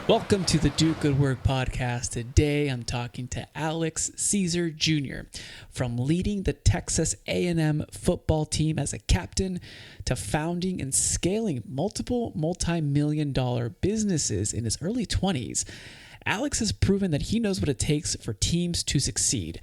Welcome to the Do Good Work podcast. Today I'm talking to Alex Sezer Jr. From leading the Texas A&M football team as a captain to founding and scaling multiple multi-million-dollar businesses in his early 20s, Alex has proven that he knows what it takes for teams to succeed.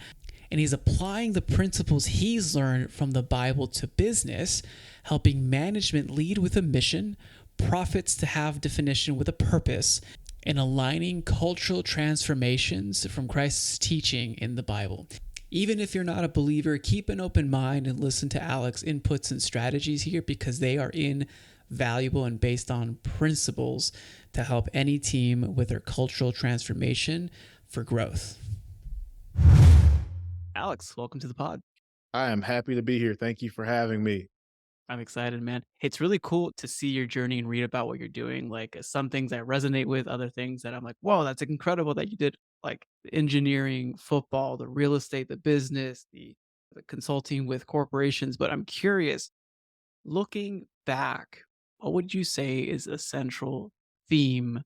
And he's applying the principles he's learned from the Bible to business, helping management lead with a mission, profits to have definition with a purpose, and aligning cultural transformations from Christ's teaching in the Bible. Even if you're not a believer, keep an open mind and listen to Alex's inputs and strategies here because they are invaluable and based on principles to help any team with their cultural transformation for growth. Alex, welcome to the pod. I am happy to be here. Thank you for having me. I'm excited, man. It's really cool to see your journey and read about what you're doing. Like some things I resonate with, other things that I'm like, whoa, that's incredible that you did, like engineering, football, the real estate, the business, the consulting with corporations. But I'm curious, looking back, what would you say is a central theme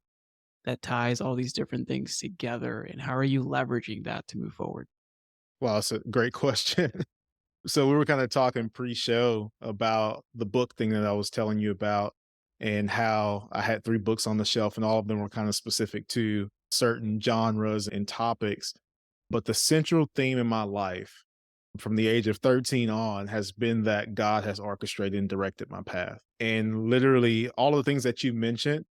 that ties all these different things together? And how are you leveraging that to move forward? Well, that's a great question. So we were kind of talking pre-show about the book thing that I was telling you about and how I had 3 books on the shelf and all of them were kind of specific to certain genres and topics. But the central theme in my life from the age of 13 on has been that God has orchestrated and directed my path. And literally all of the things that you mentioned,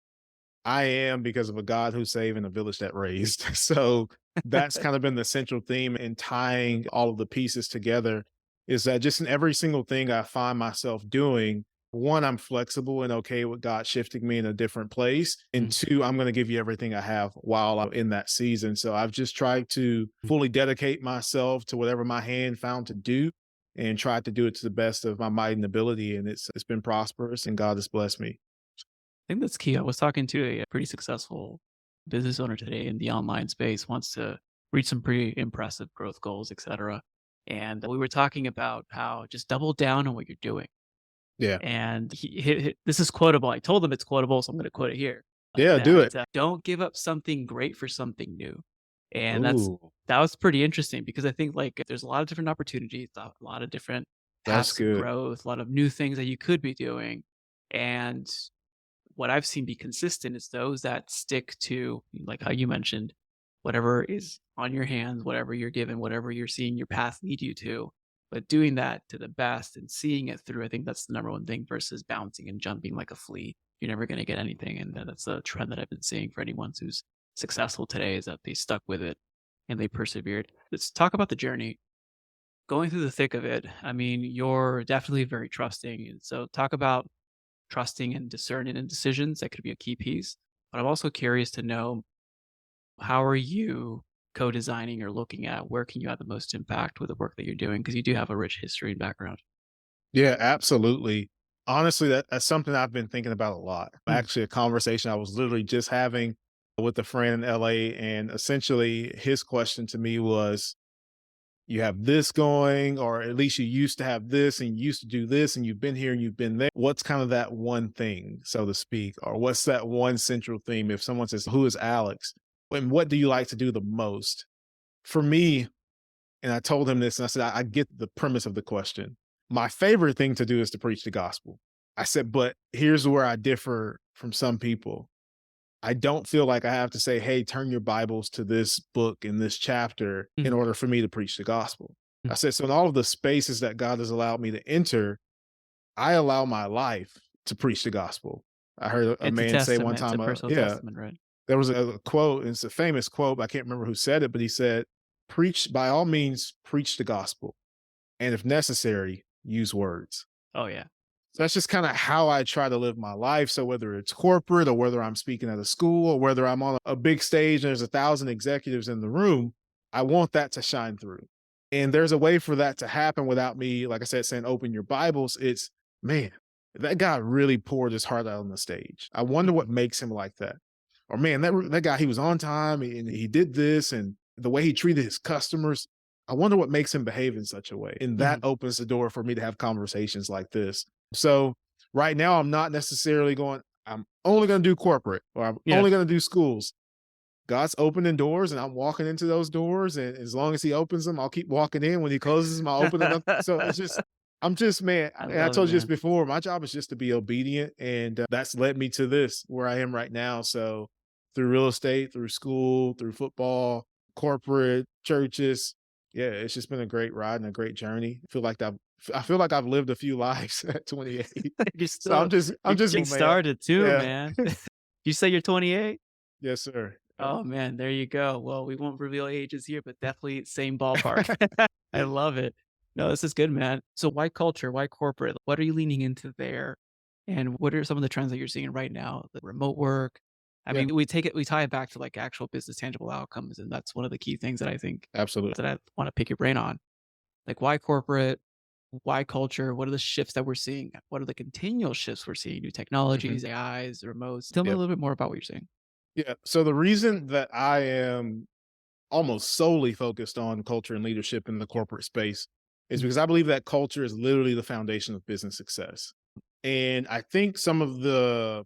I am because of a God who saved and a village that raised. So that's kind of been the central theme in tying all of the pieces together is that just in every single thing I find myself doing, one, I'm flexible and okay with God shifting me in a different place. And two, I'm going to give you everything I have while I'm in that season. So I've just tried to fully dedicate myself to whatever my hand found to do and tried to do it to the best of my might and ability. And it's been prosperous and God has blessed me. I think that's key. I was talking to a pretty successful business owner today in the online space, wants to reach some pretty impressive growth goals, et cetera. And we were talking about how just double down on what you're doing. Yeah. And this is quotable. I told him it's quotable, so I'm going to quote it here. Yeah, do it. Don't give up something great for something new. And Ooh, that was pretty interesting because I think like there's a lot of different opportunities, a lot of different that's paths of good. growth, a lot of new things that you could be doing. And what I've seen be consistent is those that stick to, like how you mentioned, whatever is on your hands, whatever you're given, whatever you're seeing your path lead you to, but doing that to the best and seeing it through. I think that's the number one thing versus bouncing and jumping like a flea. You're never going to get anything. And that's a trend that I've been seeing for anyone who's successful today is that they stuck with it and they persevered. Let's talk about the journey. Going through the thick of it, I mean, you're definitely very trusting. And so talk about trusting and discerning in decisions. That could be a key piece. But I'm also curious to know, how are you co-designing or looking at where can you have the most impact with the work that you're doing? Because you do have a rich history and background. Yeah, absolutely. Honestly, that's something I've been thinking about a lot. Mm. Actually, a conversation I was literally just having with a friend in LA. And essentially, his question to me was, you have this going, or at least you used to have this and you used to do this and you've been here and you've been there. What's kind of that one thing, so to speak, or what's that one central theme? If someone says, who is Alex? And what do you like to do the most? For me, and I told him this and I said, I get the premise of the question. My favorite thing to do is to preach the gospel. I said, but here's where I differ from some people. I don't feel like I have to say, hey, turn your Bibles to this book in this chapter in Mhm. order for me to preach the gospel. Mm. I said, so in all of the spaces that God has allowed me to enter, I allow my life to preach the gospel. I heard a It's a man say one testament. It's a time, personal yeah, testament, right? there was a quote, and it's a famous quote, but I can't remember who said it, but he said, preach, by all means, preach the gospel. And if necessary, use words. Oh, yeah. So that's just kind of how I try to live my life. So whether it's corporate or whether I'm speaking at a school or whether I'm on a big stage and there's 1,000 executives in the room, I want that to shine through. And there's a way for that to happen without me, like I said, saying, open your Bibles. It's, man, that guy really poured his heart out on the stage. I wonder what makes him like that. Or man, that guy, he was on time and he did this and the way he treated his customers. I wonder what makes him behave in such a way. And that Mhm. opens the door for me to have conversations like this. So right now, I'm not necessarily going, I'm only going to do corporate or I'm Yeah. only going to do schools. God's opening doors and I'm walking into those doors. And as long as he opens them, I'll keep walking in. When he closes them, I'll open another. So it's just, I'm just, man, I and I love it, told you this man. before, my job is just to be obedient. And that's led me to this where I am right now. So through real estate, through school, through football, corporate, churches. Yeah, it's just been a great ride and a great journey. I feel like I've lived a few lives at 28. You're So still I'm you're just, getting man. started too, Yeah. man. You say you're 28? Yes, sir. Yep. Oh, man, there you go. Well, we won't reveal ages here, but definitely same ballpark. I love it. No, this is good, man. So why culture? Why corporate? What are you leaning into there? And what are some of the trends that you're seeing right now? The remote work. I Yeah, mean, we tie it back to like actual business tangible outcomes. And that's one of the key things that I think absolutely. that I want to pick your brain on. Like why corporate? Why culture? What are the shifts that we're seeing? What are the continual shifts we're seeing? New Mhm. technologies, AIs, remotes. Tell me a Yep. little bit more about what you're seeing. Yeah. So the reason that I am almost solely focused on culture and leadership in the corporate space is Mm. because I believe that culture is literally the foundation of business success. And I think sometimes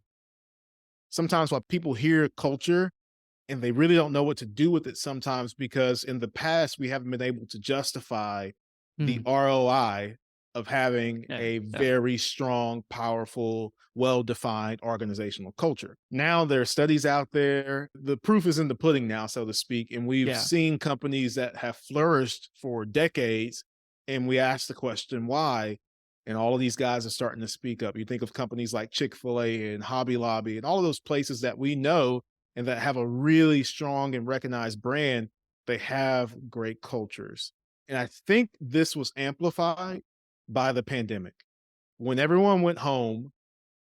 when people hear culture and they really don't know what to do with it sometimes because in the past we haven't been able to justify the Mm. ROI of having Yeah, a yeah, very strong, powerful, well-defined organizational culture. Now there are studies out there. The proof is in the pudding now, so to speak, and we've yeah. seen companies that have flourished for decades and we ask the question why, and all of these guys are starting to speak up. You think of companies like Chick-fil-A and Hobby Lobby and all of those places that we know and that have a really strong and recognized brand, they have great cultures. And I think this was amplified by the pandemic. When everyone went home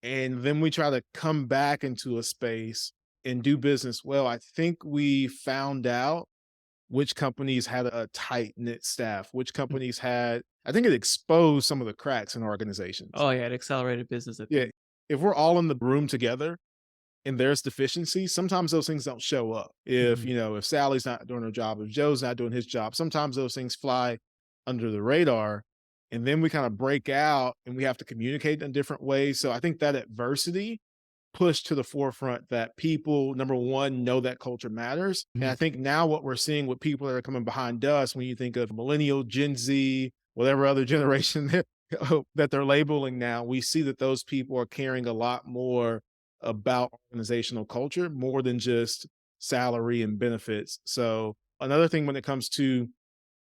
and then we try to come back into a space and do business well, I think we found out which companies had a tight knit staff, which Mm. companies had, I think it exposed some of the cracks in organizations. Oh, yeah, it accelerated business, I Yeah. think. If we're all in the room together, and there's deficiencies, sometimes those things don't show up. If, Mhm. if Sally's not doing her job, if Joe's not doing his job, sometimes those things fly under the radar. And then we kind of break out and we have to communicate in different ways. So I think that adversity pushed to the forefront that people, number one, know that culture matters. And I Mhm. think now what we're seeing with people that are coming behind us, when you think of millennial, Gen Z, whatever other generation that they're labeling now, we see that those people are caring a lot more about organizational culture more than just salary and benefits. So another thing when it comes to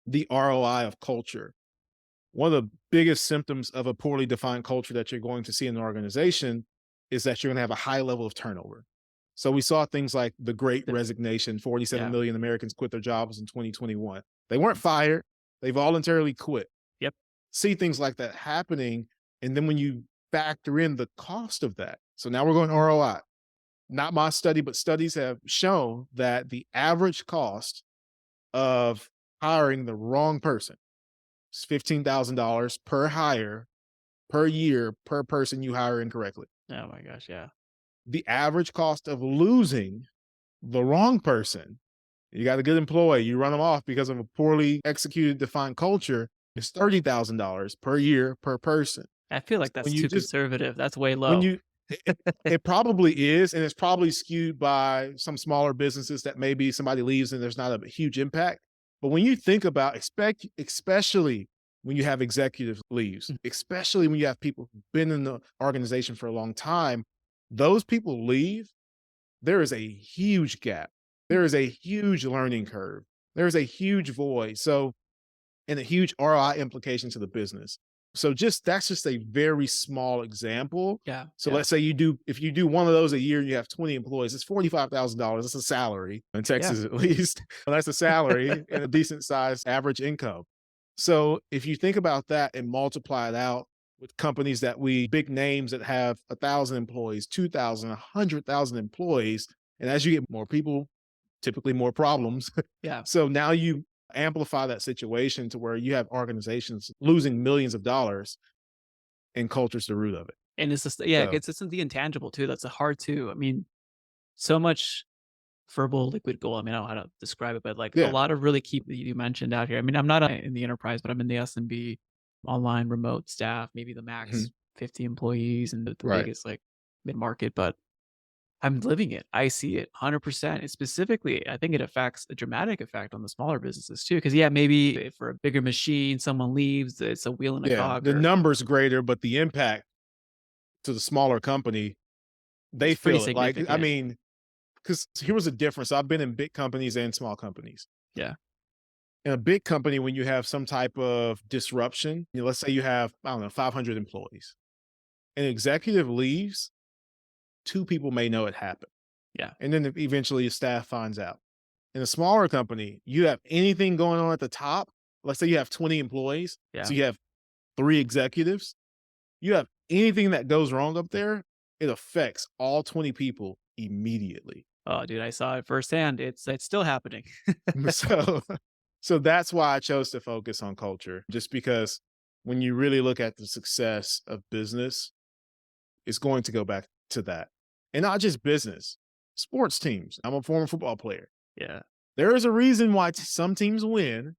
the ROI of culture, one of the biggest symptoms of a poorly defined culture that you're going to see in an organization is that you're going to have a high level of turnover. So we saw things like the great The resignation, 47 yeah. million Americans quit their jobs in 2021. They weren't fired, they voluntarily quit. Yep. See things like that happening. And then when you factor in the cost of that, so now we're going ROI. Not my study, but studies have shown that the average cost of hiring the wrong person is $15,000 per hire per year per person you hire incorrectly. Oh my gosh, yeah. The average cost of losing the wrong person, you got a good employee, you run them off because of a poorly executed defined culture, is $30,000 per year per person. I feel So like that's too conservative. That's way when low. you it probably is, and it's probably skewed by some smaller businesses that maybe somebody leaves and there's not a huge impact. But when you think about especially when you have executive leaves, Mm. especially when you have people who've been in the organization for a long time, those people leave, there is a huge gap. There is a huge learning curve. There is a huge void. So and a huge ROI implication to the business. So just that's just a very small example. Yeah, So yeah, let's say if you do one of those a year and you have 20 employees, it's $45,000. That's a salary in yeah. Texas, at least. Well, that's a salary and a decent sized average income. So if you think about that and multiply it out with companies big names that have 1,000 employees, 2,000, 100,000 employees, and as you get more people, typically more problems. Yeah. So now you amplify that situation to where you have organizations losing millions of dollars and culture's the root of it. And it's just yeah, So it's the intangible too. That's a hard to I mean, so much verbal liquid gold. I mean, I don't know how to describe it, but like a yeah. lot of really key that you mentioned out here. I mean, I'm not in the enterprise, but I'm in the SMB online remote staff, maybe the Mhm. max 50 employees and the Right. biggest like mid-market, but I'm living it. I see it 100%. And specifically, I think it affects a dramatic effect on the smaller businesses too. Because yeah, maybe if for a bigger machine, someone leaves, it's a wheel and a Yeah, cog, the or number's greater, but the impact to the smaller company, they it's pretty feel it. Like, I significant. mean, because here was a difference. I've been in big companies and small companies. Yeah, In a big company, when you have some type of disruption, let's say you have, I don't know, 500 employees, an executive leaves, two people may know it happened. yeah, And then eventually your staff finds out. In a smaller company, you have anything going on at the top. Let's say you have 20 employees. yeah. So you have three executives. You have anything that goes wrong up there, it affects all 20 people immediately. Oh, dude, I saw it firsthand. It's still happening. So, so that's why I chose to focus on culture, just because when you really look at the success of business, it's going to go back to that. And not just business, sports teams. I'm a former football player. Yeah. There is a reason why some teams win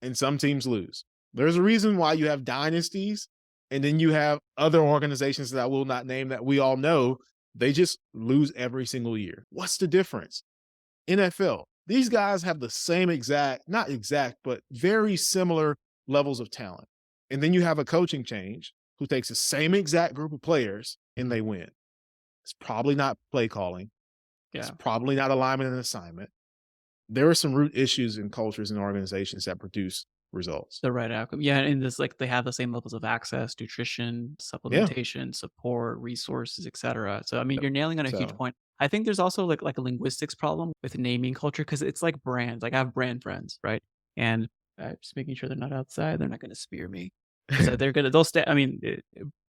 and some teams lose. There's a reason why you have dynasties and then you have other organizations that I will not name that we all know. They just lose every single year. What's the difference? NFL, these guys have the same exact, not exact, but very similar levels of talent. And then you have a coaching change who takes the same exact group of players and they win. It's probably not play calling. It's Yeah. probably not alignment and assignment. There are some root issues in cultures and organizations that produce results. The right outcome. Yeah, and this like they have the same levels of access, nutrition, Yeah. supplementation, support, resources, etc. So I mean, you're nailing on a huge So, point. I think there's also like a linguistics problem with naming culture because it's like brands. Like I have brand friends, right? And just making sure they're not outside. They're not going to spear me because they'll stay. I mean,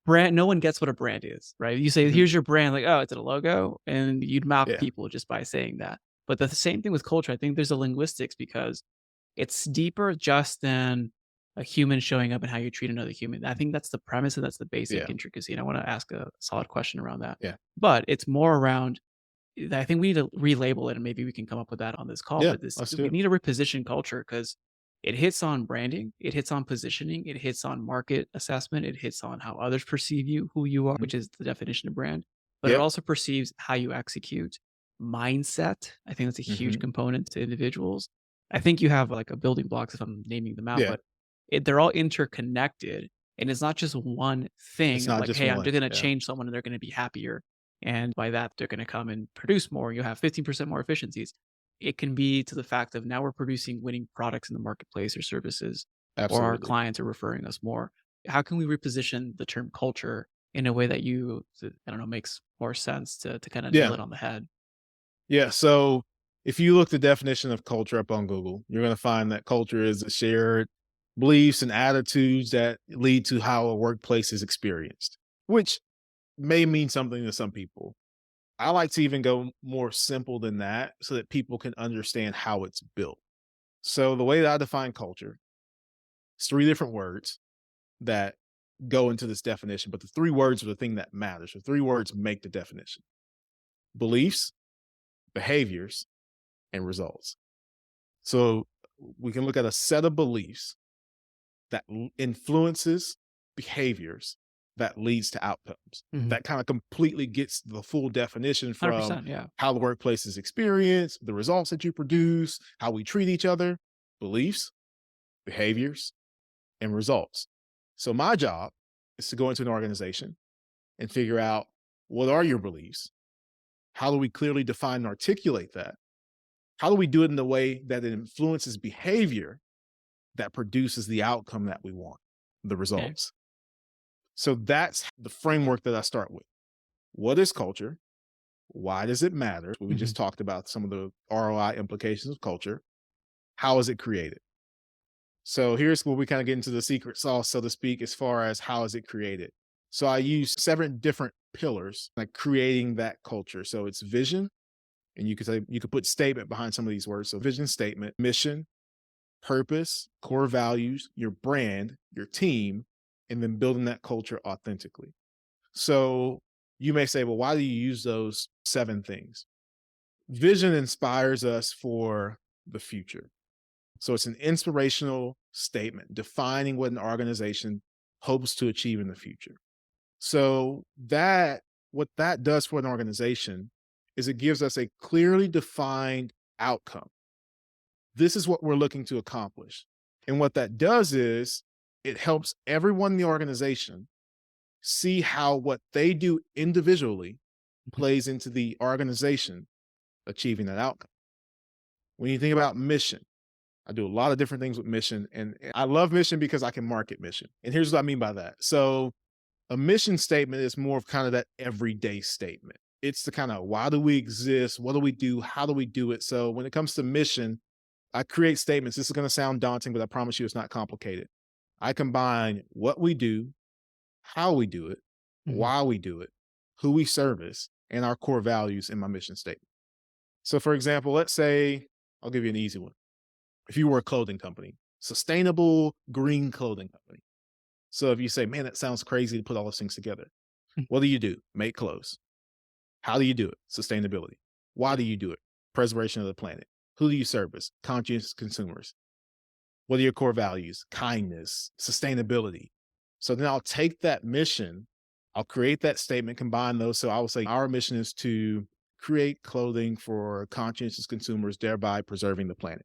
brand. No one gets what a brand is, right? You say, mhm, "Here's your brand," like, "Oh, it's a logo," and you'd mock yeah. people just by saying that. But the same thing with culture. I think there's a linguistics because it's deeper just than a human showing up and how you treat another human. I think that's the premise and that's the basic Yeah. intricacy, and I wanna ask a solid question around that. Yeah. But it's more around I think we need to relabel it, and maybe we can come up with that on this call, Yeah. but this Let's do we it. need to reposition culture because it hits on branding, it hits on positioning, it hits on market assessment, it hits on how others perceive you, who you are, Mhm. which is the definition of brand, but it Yep. also perceives how you execute. Mindset, I think that's a huge Mhm. component to individuals. I think you have, like, a building blocks if I'm naming them out, Yeah. but they're all interconnected, and it's not just one It's thing of not like, just "Hey, I'm one. just gonna Yeah. change someone and they're gonna be happier." And by that, they're gonna come and produce more. You'll have 15% more efficiencies. It can be to the fact of now we're producing winning products in the marketplace or services, or our Absolutely. clients are referring us more. How can we reposition the term culture in a way that I don't know, makes more sense to kinda nail Yeah. it on the head? Yeah. So if you look the definition of culture up on Google, you're going to find that culture is the shared beliefs and attitudes that lead to how a workplace is experienced, which may mean something to some people. I like to even go more simple than that so that people can understand how it's built. So the way that I define culture is three different words that go into this definition, but the three words are the thing that matters. The three words make the definition: beliefs, behaviors, and results. So we can look at a set of beliefs that influences behaviors that leads to outcomes. Mhm. That kind of completely gets the full definition from 100%, yeah. how the workplace is experienced, the results that you produce, how we treat each other, beliefs, behaviors, and results. So my job is to go into an organization and figure out, what are your beliefs? How do we clearly define and articulate that? How do we do it in a way that it influences behavior that produces the outcome that we want, the Okay. results? So that's the framework that I start with. What is culture? Why does it matter? We Mhm. just talked about some of the ROI implications of culture. How is it created? So here's where we kind of get into the secret sauce, so to speak, as far as how is it created. So I use seven different pillars, like creating that culture. So it's vision, and you could say, you could put statement behind some of these words. So vision statement, mission, purpose, core values, your brand, your team, and then building that culture authentically. So you may say, well, why do you use those seven things? Vision inspires us for the future. So it's an inspirational statement defining what an organization hopes to achieve in the future. So that what that does for an organization is it gives us a clearly defined outcome. This is what we're looking to accomplish. And what that does is it helps everyone in the organization see how what they do individually Mhm. plays into the organization achieving that outcome. When you think about mission, I do a lot of different things with mission, and I love mission because I can market mission. And here's what I mean by that. So, a mission statement is more of kind of that everyday statement. It's the kind of why do we exist? What do we do? How do we do it? So, when it comes to mission, I create statements. This is going to sound daunting, but I promise you it's not complicated. I combine what we do, how we do it, Mhm. why we do it, who we service, and our core values in my mission statement. So, for example, let's say I'll give you an easy one. If you were a clothing company, sustainable green clothing company. So, if you say, man, that sounds crazy to put all those things together, Mm. what do? Make clothes. How do you do it? Sustainability. Why Yeah. do you do it? Preservation of the planet. Who do you service? Conscious consumers. What are your core values? Kindness, sustainability. So then I'll take that mission, I'll create that statement, combine those. So I will say our mission is to create clothing for conscientious consumers, thereby preserving the planet.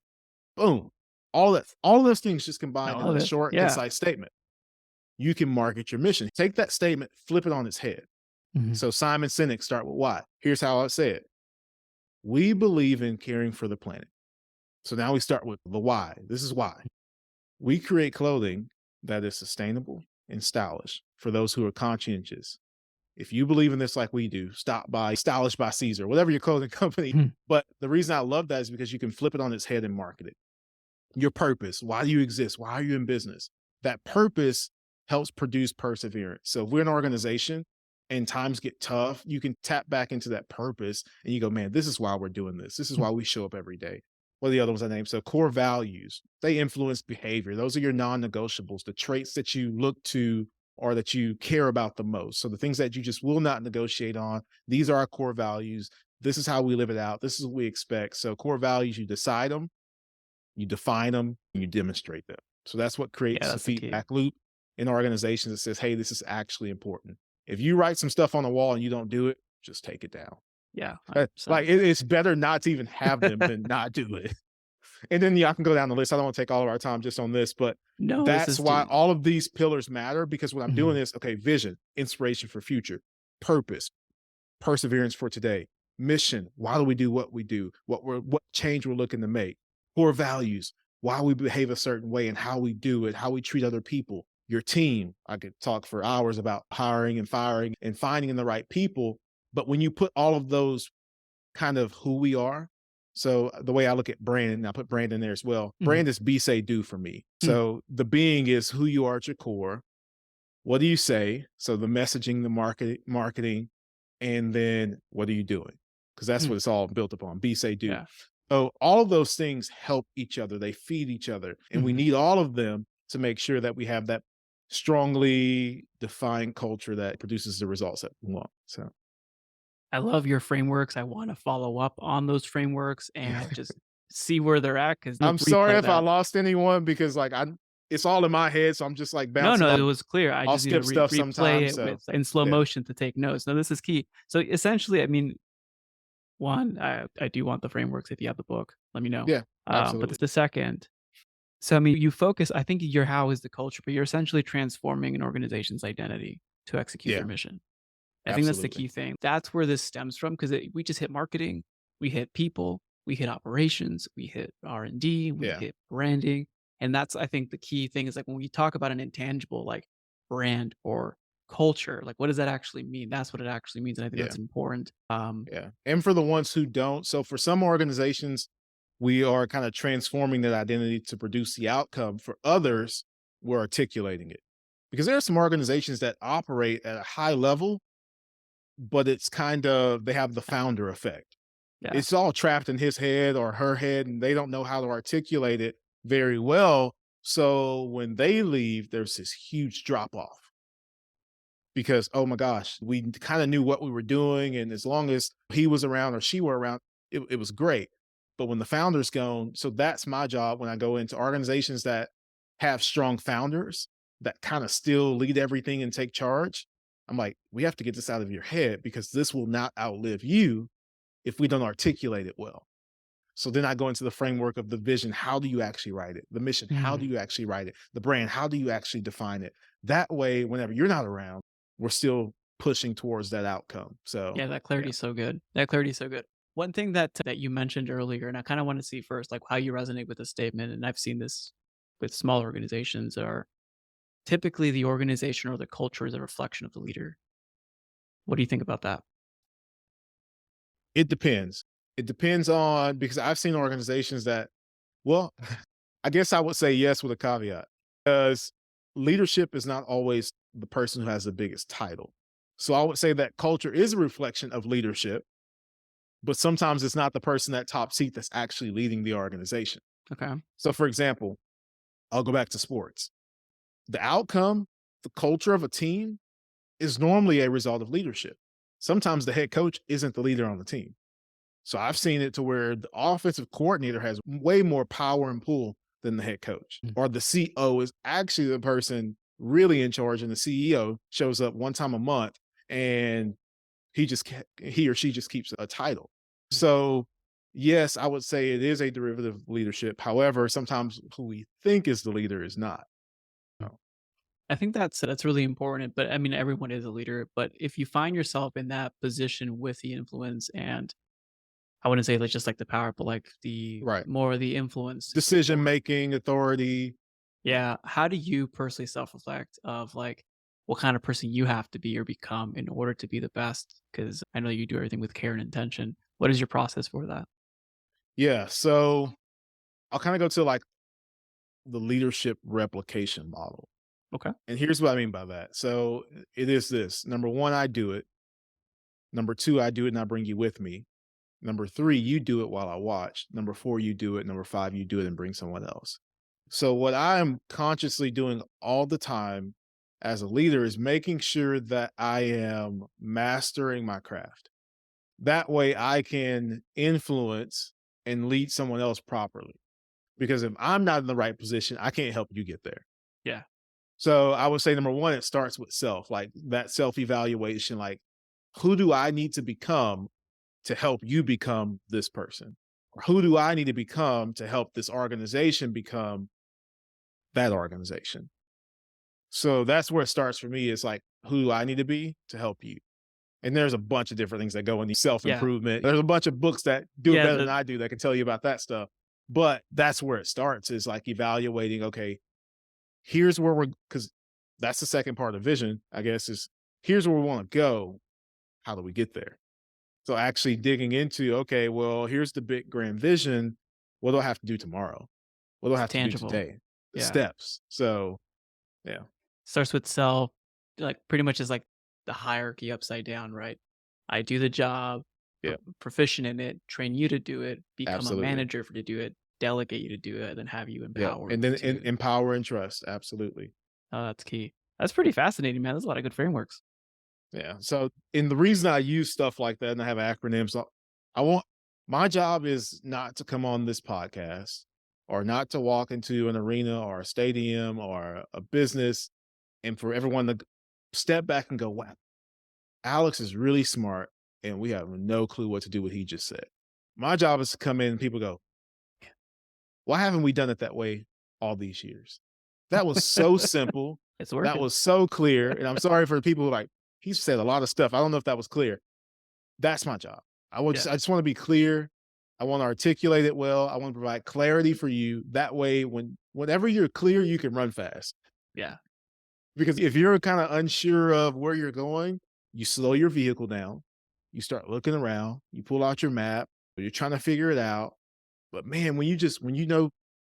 Boom. All of those things just I combined in love a it. short, Yeah. concise statement. You can market your mission. Take that statement, flip it on its head. Mhm. So Simon Sinek, start with why. Here's how I say it. We believe in caring for the planet. So now we start with the why. This is why. We create clothing that is sustainable and stylish for those who are conscientious. If you believe in this like we do, stop by Stylish by Caesar, whatever your clothing company. Mhm. But the reason I love that is because you can flip it on its head and market it. Your purpose, why do you exist? Why are you in business? That purpose helps produce perseverance. So if we're an organization and times get tough, you can tap back into that purpose and you go, man, this is why we're doing this. This is Mm. why we show up every day. What are the other ones I named? So core values, they influence behavior. Those are your non-negotiables, the traits that you look to or that you care about the most. So the things that you just will not negotiate on, these are our core values. This is how we live it out. This is what we expect. So core values, you decide them, you define them, and you demonstrate them. So that's what Yeah, creates a that's the key. feedback loop in organizations that says, hey, this is actually important. If you write some stuff on the wall and you don't do it, just take it down. Yeah, 100%. Like it's better not to even have them than not do it. And then yeah, I can go down the list. I don't want to take all of our time just on this, but No, this that's is why d all of these pillars matter because what I'm doing Mhm. is okay, vision, inspiration for future, purpose, perseverance for today, mission, why do we do what we do, what change we're looking to make, core values, why we behave a certain way and how we do it, how we treat other people, your team. I could talk for hours about hiring and firing and finding the right people. But when you put all of those kind of who we are, so the way I look at brand, and I put brand in there as well. Mhm. Brand is be, say, do for me. Mm. So the being is who you are at your core. What do you say? So the messaging, the marketing, and then what are you doing? Because that's Mm. what it's all built upon. Be, say, do. Yeah. So all of those things help each other. They feed each other. And we Mhm. need all of them to make sure that we have that strongly defined culture that produces the results that we want. So I love your frameworks. I wanna follow up on those frameworks yeah. and just see where they're at because 'cause you'll I'm sorry replay if I that. lost anyone because like I it's all in my head. So I'm just like No, bouncing no, off. it was clear. I I'll just need to skip stuff replay sometimes. it So with in slow yeah. motion to take notes. No, this is key. So, essentially, I mean, 1, I do want the frameworks if you have the book, let me know. Yeah, But absolutely. the second so, I mean, you focus I think your how is the culture, but you're essentially transforming an organization's identity to execute their Yeah, mission. I think that's the absolutely. key thing. That's where this stems from because we just hit marketing, we hit people, we hit operations, we hit R&D, we Yeah. hit branding, and that's I think the key thing is like when we talk about an intangible like brand or culture, like what does that actually mean? That's what it actually means, and I think Yeah. that's important. Yeah. And for the ones who don't, so for some organizations, we are kind of transforming that identity to produce the outcome. For others, we're articulating it. Because there are some organizations that operate at a high level, but it's kind of, they have the Yeah, founder effect. yeah. It's all trapped in his head or her head, and they don't know how to articulate it very well. So when they leave, there's this huge drop off because oh my gosh, we kind of knew what we were doing, and as long as he was around or she were around, it was great. But when the founder's gone, so that's my job when I go into organizations that have strong founders that kind of still lead everything and take charge. I'm like, we have to get this out of your head because this will not outlive you if we don't articulate it well. So then I go into the framework of the vision. How do you actually write it? The mission. How do Mm. you actually write it? The brand. How do you actually define it? That way, whenever you're not around, we're still pushing towards that outcome. So Yeah, that yeah, clarity is so good. That clarity is so good. One thing that you mentioned earlier, and I kind of want to see first, like how you resonate with the statement, and I've seen this with small organizations, are typically the organization or the culture is a reflection of the leader. What do you think about that? it depends. It depends on because I've seen organizations that, well, I guess I would say yes with a caveat because leadership is not always the person who has the biggest title. So I would say that culture is a reflection of leadership, but sometimes it's not the person that top seat that's actually leading the organization. Okay. So, for example, I'll go back to sports. The outcome, the culture of a team is normally a result of leadership. Sometimes the head coach isn't the leader on the team. So I've seen it to where the offensive coordinator has way more power and pull than the head coach, Mm. or the CO is actually the person really in charge, and the CEO shows up one time a month and he or she just keeps a title. So yes, I would say it is a derivative of leadership. However, sometimes who we think is the leader is not. Oh, I think that's really important. But I mean, everyone is a leader. But if you find yourself in that position with the influence, and I wouldn't say like just like the power, but like the right. more the influence, Decision or making, authority. yeah, how do you personally self reflect of like what kind of person you have to be or become in order to be the best? Because I know you do everything with care and intention. What is your process for that? Yeah. So I'll kind of go to like the leadership replication model. Okay. And here's what I mean by that. So it is this: number one, I do it. Number two, I do it and I bring you with me. Number three, you do it while I watch. Number four, you do it. Number five, you do it and bring someone else. So, what I am consciously doing all the time as a leader is making sure that I am mastering my craft. That way, I can influence and lead someone else properly. Because if I'm not in the right position, I can't help you get there. Yeah. So, I would say number one, it starts with self, like that self evaluation. Like, who do I need to become to help you become this person? Or who do I need to become to help this organization become that organization? So that's where it starts for me. Is like, who do I need to be to help you? And there's a bunch of different things that go in the self Yeah. improvement. There's a bunch of books that do it Yeah. better than I do that can tell you about that stuff. But that's where it starts is like evaluating, okay, here's where because that's the second part of vision, I guess, is here's where we want to go. How do we get there? So actually digging into, okay, well, here's the big grand vision. What do I have to do tomorrow? What do I It's have to do tangible. today? The Yeah. steps. So yeah. Starts with self, like pretty much is like the hierarchy upside down, right? I do the job, Yeah. proficient in it, train you to do it, become a Absolutely. manager for to do it, delegate you to do it, then have you Yeah. empowered And then to. empower and trust. Absolutely. Oh, that's key. That's pretty fascinating, man. There's a lot of good frameworks. Yeah. So and the reason I use stuff like that and I have acronyms, I want my job is not to come on this podcast or not to walk into an arena or a stadium or a business and for everyone to step back and go, wow, Alex is really smart and we have no clue what to do what he just said. My job is to come in and people go, why haven't we done it that way all these years? That was so simple. It's That working. was so clear. And I'm sorry for the people who are like, he said a lot of stuff. I don't know if that was clear. That's my job. Yeah. I just want to be clear. I want to articulate it well. I want to provide clarity for you. That way, whenever you're clear, you can run fast. Yeah. Because if you're kind of unsure of where you're going, you slow your vehicle down. You start looking around. You pull out your map. You're trying to figure it out. But man, when you know,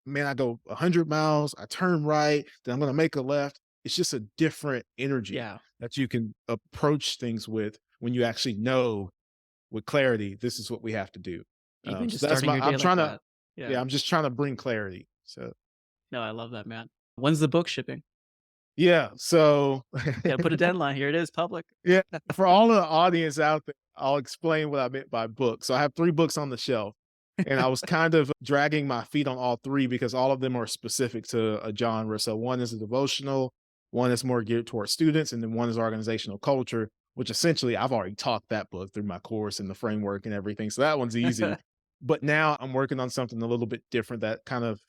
man, I go 100 miles, I turn right, then I'm going to make a left. It's just a different energy Yeah. that you can approach things with when you actually know with clarity, this is what we have to do. Even just So that's starting my, your I'm day like trying to, that. Yeah. yeah, I'm just trying to bring clarity. So, No, I love that, man. When's the book shipping? yeah. So, Gotta put a deadline. Here it is, public. yeah, for all of the audience out there, I'll explain what I meant by book. So I have 3 books on the shelf. And I was kind of dragging my feet on all 3 because all of them are specific to a genre. So one is a devotional, One is more geared towards students, and then one is organizational culture, which essentially I've already taught that book through my course and the framework and everything. So that one's easy. But now I'm working on something a little bit different that kind of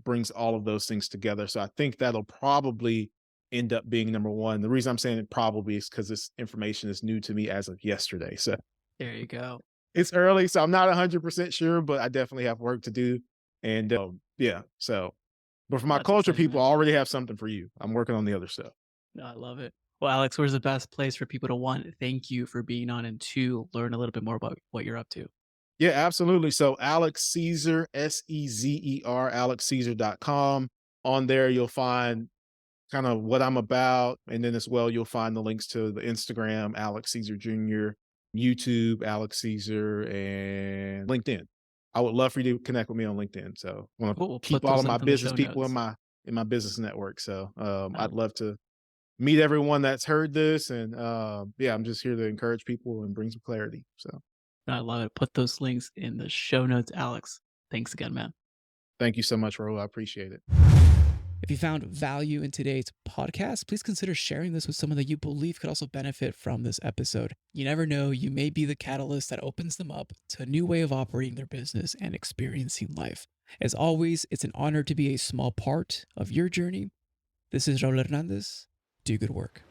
brings all of those things together. So I think that'll probably end up being number one. The reason I'm saying it probably is because this information is new to me as of yesterday. So There you go. it's early, so I'm not 100% sure, but I definitely have work to do. And yeah, so, but for my That's culture exciting, people, man. I already have something for you. I'm working on the other stuff. No, I love it. Well, Alex, where's the best place for people to, one, thank you for being on, and two, learn a little bit more about what you're up to? Yeah, absolutely. So Alex Sezer, Sezer, alexcaesar.com. On there, you'll find kind of what I'm about. And then as well, you'll find the links to the Instagram, Alex Sezer Jr., YouTube, Alex Caesar, and LinkedIn. I would love for you to connect with me on LinkedIn. So I want to Cool. We'll keep put all those of my links in the business show people notes. in my business network. So Uh, I'd love to meet everyone that's heard this. And yeah, I'm just here to encourage people and bring some clarity. So I love it. Put those links in the show notes, Alex. Thanks again, man. thank you so much, Raul. I appreciate it. If you found value in today's podcast, please consider sharing this with someone that you believe could also benefit from this episode. You never know, you may be the catalyst that opens them up to a new way of operating their business and experiencing life. As always, it's an honor to be a small part of your journey. This is Raul Hernandez. Do good work.